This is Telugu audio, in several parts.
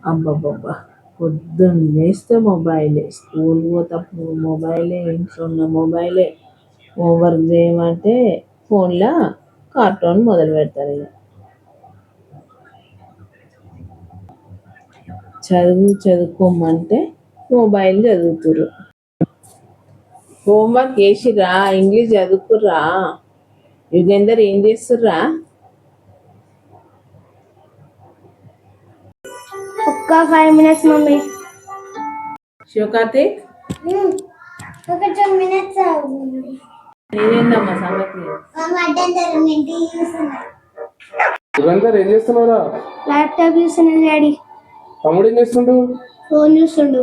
అబ్బబ్బబ్బా! పొద్దున్న లేస్తే మొబైలే, స్కూల్ పోతప్పుడు మొబైలే, ఇంట్లో ఉన్న మొబైలే. హోంవర్క్ చేయమంటే ఫోన్‌లో కార్టూన్ మొదలు పెడతారు ఇక. చదువుకోమంటే మొబైల్ చదువుతుర్రు. హోంవర్క్ చేసిర్రా? ఇంగ్లీష్ చదువుకుర్రా? యుగేందర్ ఏం చేస్తుర్రా? ఒక్క 5 minutes మమ్మీ. శివకార్తిక్ ఒక 2 minutes మమ్మీ. నేనేందమ్మా సంగతి? యుగంధర్ ఏం చేస్తున్నావురా? ల్యాప్టాప్ చూస్తున్నా డాడీ. తమ్ముడు ఏం చేస్తుండు? ఫోన్ చూస్తుండు.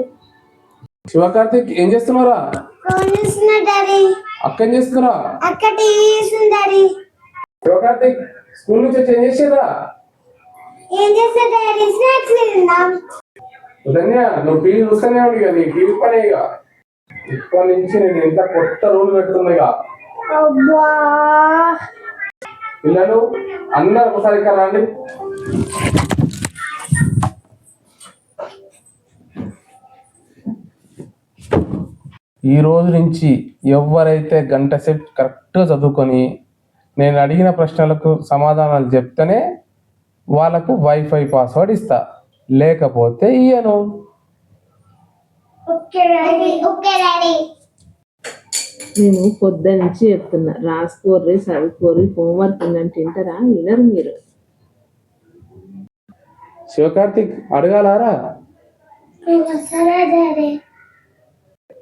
శివకార్తిక్ ఏం చేస్తున్నావురా? ఫోన్ చూస్తున్నా డాడీ. అక్క ఏం చేస్తున్నారా? అక్క టీవీ చూస్తుంది డాడీ. శివకార్తిక్ స్కూల్ నుంచి వచ్చి ఏం చేసేదా? ఏం చేస్తా డాడీ? స్నాక్స్ తిందాం. ధన్య నువ్వు టీవీ చూస్తూనే ఉంది ఇక నీ టీవీ పనే ఇక ఇప్పటి నుంచి నేను ఎంత కొత్త రూల్ పెడుతున్నా ఇక. అబ్బా పిల్లలు అందరు ఒకసారి ఇక్కడ రండి. ఈ రోజు నుంచి ఎవరైతే గంట సేపు కరెక్ట్గా చదువుకొని నేను అడిగిన ప్రశ్నలకు సమాధానాలు చెప్తేనే వాళ్ళకు వైఫై పాస్వర్డ్ ఇస్తా, లేకపోతే ఇయ్యను. నేను పొద్దు నుంచి చెప్తున్నా, రాసుకోర్రి, చదువుకోర్రి, హోంవర్క్ ఉందంటే వింటారా? వినరు మీరు. శివకార్తిక్ అడగాలారా?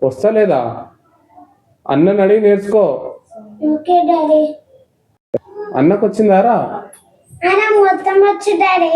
వస్తలేదా? అన్నని అడిగి నేర్చుకో. అన్నకు వచ్చిందారా? మొత్తం వచ్చు డాడీ.